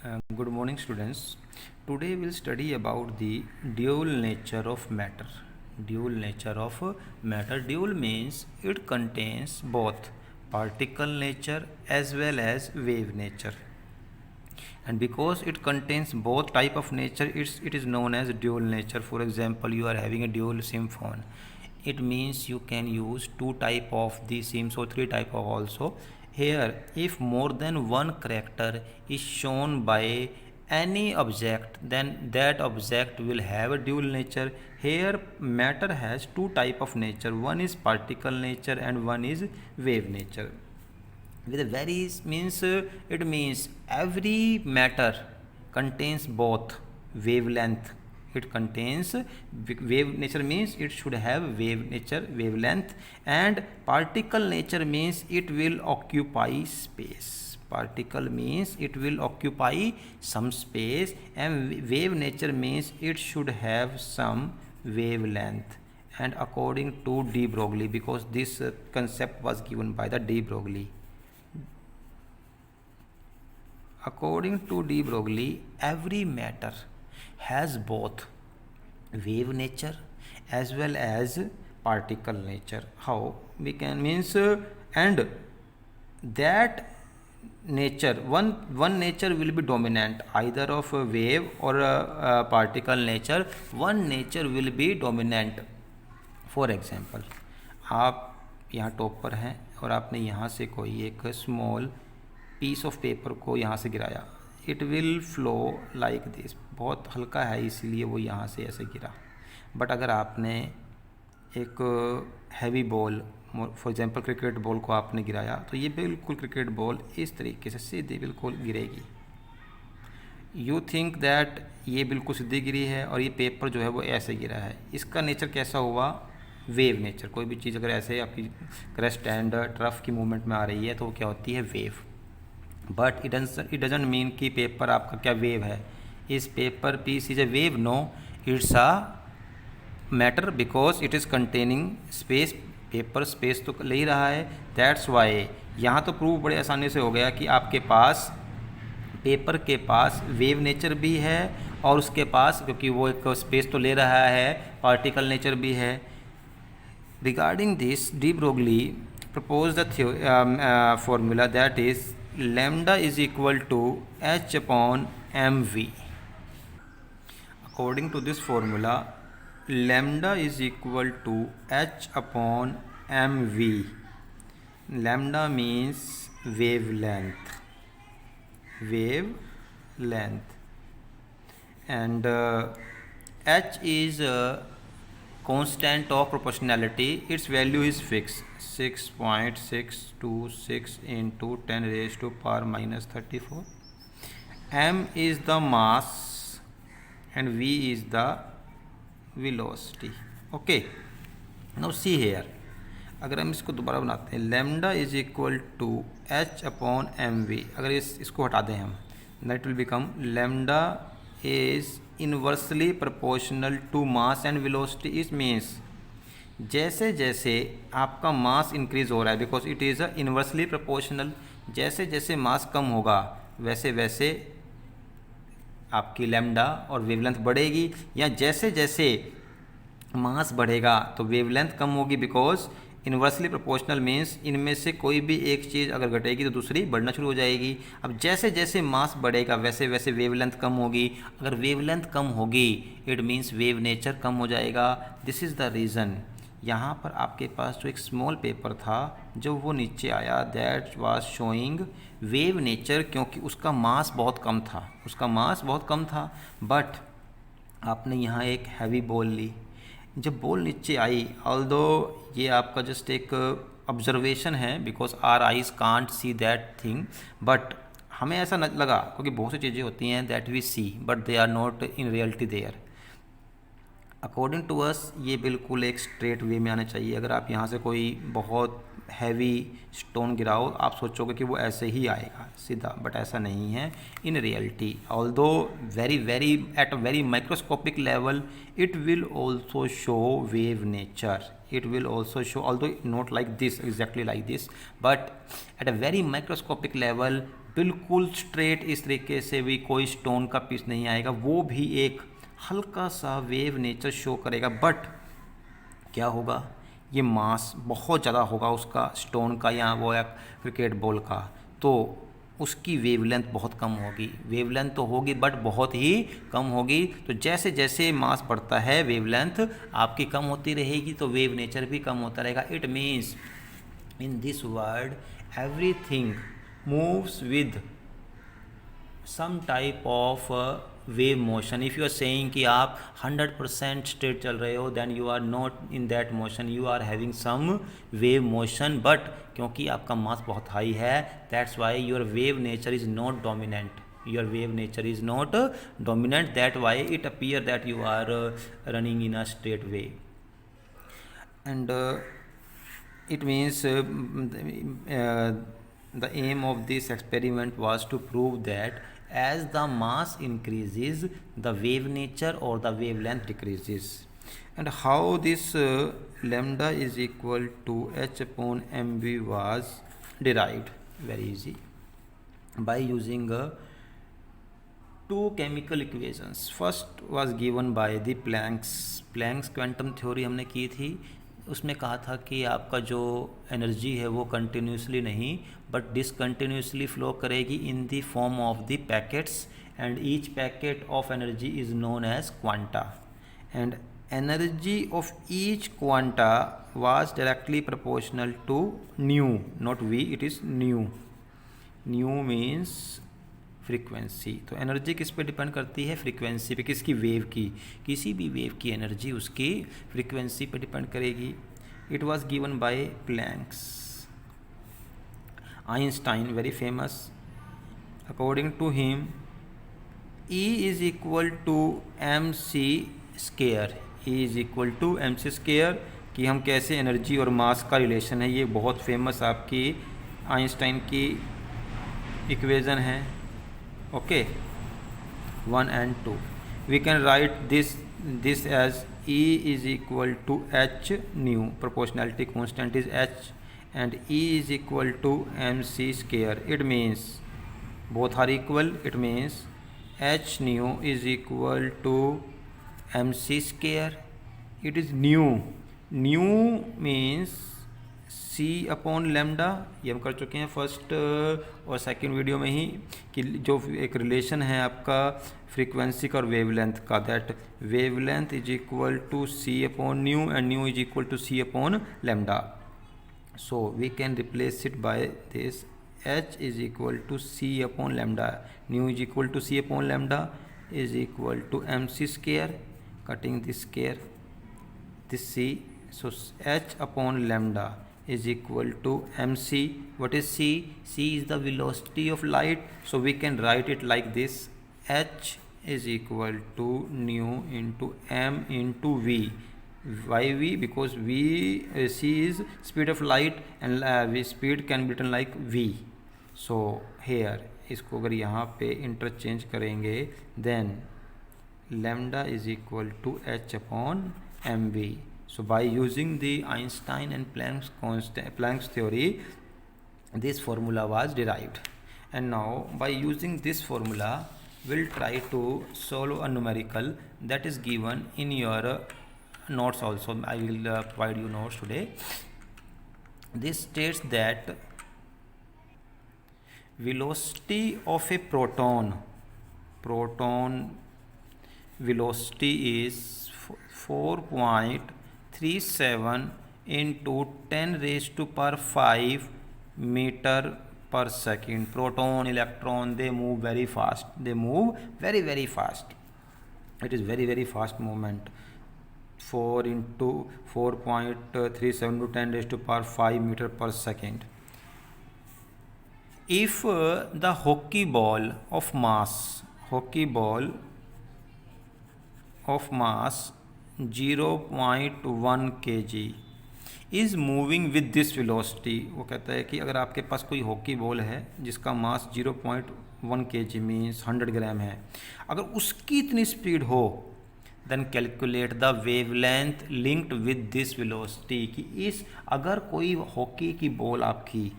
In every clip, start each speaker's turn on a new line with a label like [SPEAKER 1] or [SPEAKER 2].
[SPEAKER 1] Good morning, students. Today we'll study about the dual nature of matter. Dual nature of matter. Dual means it contains both particle nature as well as wave nature. And because it contains both type of nature, it is known as dual nature. For example, you are having a dual SIM phone. It means you can use two type of the SIMs or three type of also. Here, if more than one character is shown by any object, then that object will have a dual nature. Here, matter has two type of nature. One is particle nature and one is wave nature. With a very means it means every matter contains both wavelength. It contains wave nature means it should have wave nature, wavelength, and particle nature means it will occupy space. Particle means it will occupy some space, and wave nature means it should have some wavelength. And according to de Broglie, because this concept was given by the de Broglie. According to de Broglie, every matter has both wave nature as well as particle nature. How we can means and that nature one nature will be dominant either of a wave or a particle nature. One nature will be dominant. For example, आप यहाँ top पर हैं और आपने यहाँ से कोई एक स्मॉल पीस ऑफ पेपर को यहाँ से गिराया. It will flow like this. बहुत हल्का है इसलिए वो यहाँ से ऐसे गिरा. बट अगर आपने एक heavy ball, for example cricket ball को आपने गिराया, तो ये बिल्कुल क्रिकेट बॉल इस तरीके से सीधी बिल्कुल गिरेगी. यू थिंक दैट ये बिल्कुल सीधी गिरी है और ये पेपर जो है वो ऐसे गिरा है. इसका नेचर कैसा हुआ? Wave nature. कोई भी चीज़ अगर ऐसे आपकी क्रेस्ट एंड ट्रफ की मूवमेंट में आ रही है तो वो क्या होती है? Wave. But it doesn't mean कि पेपर आपका क्या वेव है. इस paper piece is a wave? No, it's a matter because it is containing space. Paper space तो ले ही रहा है. दैट्स वाई यहाँ तो प्रूव बड़े आसानी से हो गया कि आपके पास पेपर के पास वेव नेचर भी है और उसके पास, क्योंकि वो एक स्पेस तो ले रहा है, पार्टिकल नेचर भी है. Regarding this, de Broglie proposed the formula that is lambda is equal to h upon mv. According to this formula, lambda is equal to h upon mv. Lambda means wavelength. And h is constant of proportionality. Its value is fixed, 6.626 into 10 raised to power minus 34. m is the mass and v is the velocity. Okay, now see here, अगर हम इसको दोबारा बनाते हैं, lambda is equal to H upon M V. अगर इसको हटा दें हम, that will become lambda is inversely proportional to mass and velocity. It means जैसे जैसे आपका मास इंक्रीज हो रहा है, because it is a inversely proportional, जैसे जैसे मास कम होगा वैसे वैसे आपकी लैम्डा और वेवलेंथ बढ़ेगी, या जैसे जैसे मास बढ़ेगा तो वेवलेंथ कम होगी. बिकॉज इन्वर्सली प्रोपोर्शनल मीन्स इनमें से कोई भी एक चीज़ अगर घटेगी तो दूसरी बढ़ना शुरू हो जाएगी. अब जैसे जैसे मास बढ़ेगा वैसे वैसे वेवलेंथ कम होगी. अगर वेवलेंथ कम होगी इट मीन्स वेव नेचर कम हो जाएगा. This is the reason. यहाँ पर आपके पास जो एक स्मॉल पेपर था जो वो नीचे आया, that was showing wave nature, क्योंकि उसका मास बहुत कम था. बट आपने यहाँ एक हैवी बॉल ली. जब बॉल नीचे आई, ऑल्दो ये आपका जस्ट एक ऑब्जर्वेशन है, because our eyes can't see that thing, but हमें ऐसा न लगा, क्योंकि बहुत सी चीज़ें होती हैं that we see but they are not in reality there. According to us ये बिल्कुल एक स्ट्रेट वे में आना चाहिए. अगर आप यहाँ से कोई बहुत हैवी स्टोन गिराओ, आप सोचोगे कि वो ऐसे ही आएगा सीधा, बट ऐसा नहीं है in reality. Although very at a very microscopic level it will also show wave nature. It will also show, although not like this, exactly like this, but at a very microscopic level बिल्कुल straight इस तरीके से भी कोई stone का piece नहीं आएगा, वो भी एक हल्का सा वेव नेचर शो करेगा। बट क्या होगा, ये मास बहुत ज़्यादा होगा उसका स्टोन का या वो या क्रिकेट बॉल का, तो उसकी वेवलेंथ बहुत कम होगी। वेवलेंथ तो होगी बट बहुत ही कम होगी। तो जैसे जैसे मास बढ़ता है वेवलेंथ आपकी कम होती रहेगी, तो वेव नेचर भी कम होता रहेगा। It means in this world everything moves with some type of wave motion. If you are saying कि आप 100% स्ट्रेट चल रहे हो, then you are not in that motion, you are having some wave motion. But क्योंकि आपका mass बहुत high है, that's why your wave nature is not dominant, your wave nature is not dominant, that why it appear that you are running in a straight way. And it means the aim of this experiment was to prove that as the mass increases the wave nature or the wavelength decreases. And how this lambda is equal to h upon mv was derived, very easy, by using two chemical equations. First was given by the Planck's quantum theory हमने की थी। उसमें कहा था कि आपका जो energy है वो कंटिन्यूसली नहीं बट डिसकंटिन्यूसली फ्लो करेगी in the form of the packets, and each packet of energy is known as quanta, and energy of each quanta was directly proportional to nu, not v, it is nu. Nu means frequency. तो energy किस पे depend करती है, frequency पे। किसकी, wave की। किसी भी वेव की एनर्जी उसकी फ्रीक्वेंसी पे डिपेंड करेगी। It was given by Planck's. Einstein very famous, according to him E is equal to M C square. E is equal to M C square, कि हम कैसे एनर्जी और मास का रिलेशन है, ये बहुत फेमस आपकी आइंस्टाइन की इक्वेशन है। Okay, 1 and 2 we can write this as E is equal to h nu, proportionality constant is h, and E is equal to mc square. It means both are equal, it means h nu is equal to mc square. It is nu means c upon lambda, ये हम कर चुके हैं first और second video में ही, कि जो एक रिलेशन है आपका फ्रीक्वेंसी का और वेवलेंथ का, that wavelength is equal to C upon nu and nu is equal to C upon lambda. So we can replace it by this h is equal to c upon lambda, nu is equal to c upon lambda is equal to mc square, cutting this square, this c, so h upon lambda is equal to mc. What is c? C is the velocity of light, so we can write it like this: h is equal to nu into m into v. Why v? Because v, c is speed of light and v speed can be written like v. So here इसको अगर यहाँ पे interchange करेंगे, then lambda is equal to h upon mv. So by using the Einstein and Planck's theory, this formula was derived. And now by using this formula, we'll try to solve a numerical that is given in your notes also. I will provide you notes today. This states that velocity of a proton velocity is 4.37 into 10 raised to power 5 meter per second. Proton, electron, they move very fast. They move very, very fast. It is very, very fast movement. 4 into 4.37 to 10 raised to power 5 meter per second. If the hockey ball of mass 0.1 kg is moving with this velocity, वो कहता है कि अगर आपके पास कोई hockey ball है जिसका मास 0.1 kg means 100 ग्राम है, अगर उसकी इतनी स्पीड हो, then calculate the wavelength linked with this velocity, कि इस अगर कोई हॉकी की बॉल आपकी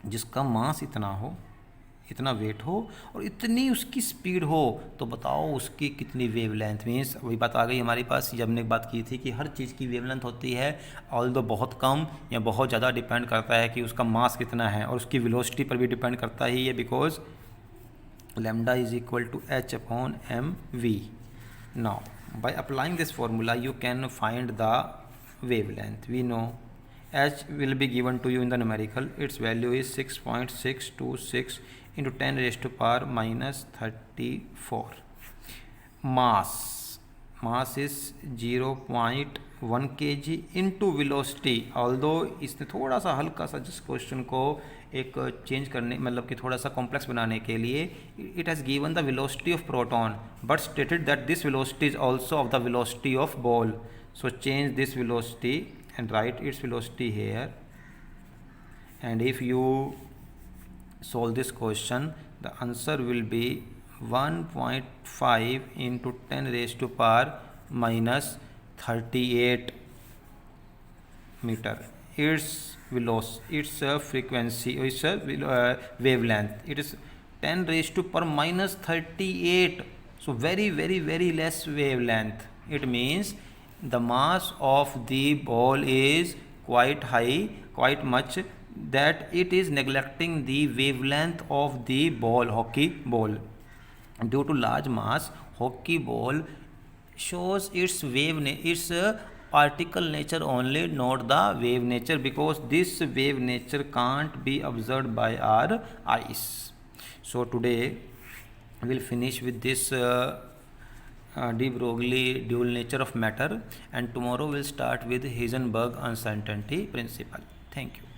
[SPEAKER 1] जिसका मास इतना हो, इतना वेट हो और इतनी उसकी स्पीड हो, तो बताओ उसकी कितनी वेवलेंथ। मीन्स वही बात आ गई हमारे पास, जब हमने बात की थी कि हर चीज़ की वेवलेंथ होती है, ऑल्दो बहुत कम या बहुत ज़्यादा डिपेंड करता है कि उसका मास कितना है, और उसकी वेलोसिटी पर भी डिपेंड करता ही है, because lambda is equal to h upon mv. Now by applying this formula you can find the wavelength. We know h will be given to you in the numerical, its value is 6.626 into 10 raised to power minus 34. Mass is 0.1 kg into velocity. although इसने थोड़ा सा हल्का सा जिस question को एक change करने, मतलब कि थोड़ा सा कॉम्प्लेक्स बनाने के लिए, it has given the velocity of proton but stated that this velocity is also of the velocity of ball. So change this velocity and write its velocity here. And if you solve this question, the answer will be 1.5 into 10 raised to power minus 38 meter. Its velocity, its frequency, its wavelength, it is 10 raised to power minus 38. So very very very less wavelength. It means the mass of the ball is quite high, quite much, that it is neglecting the wavelength of the ball, hockey ball. Due to large mass, hockey ball shows its its particle nature only, not the wave nature, because this wave nature can't be observed by our eyes. So today we'll finish with this de Broglie dual nature of matter, and tomorrow we'll start with Heisenberg uncertainty principle. Thank you.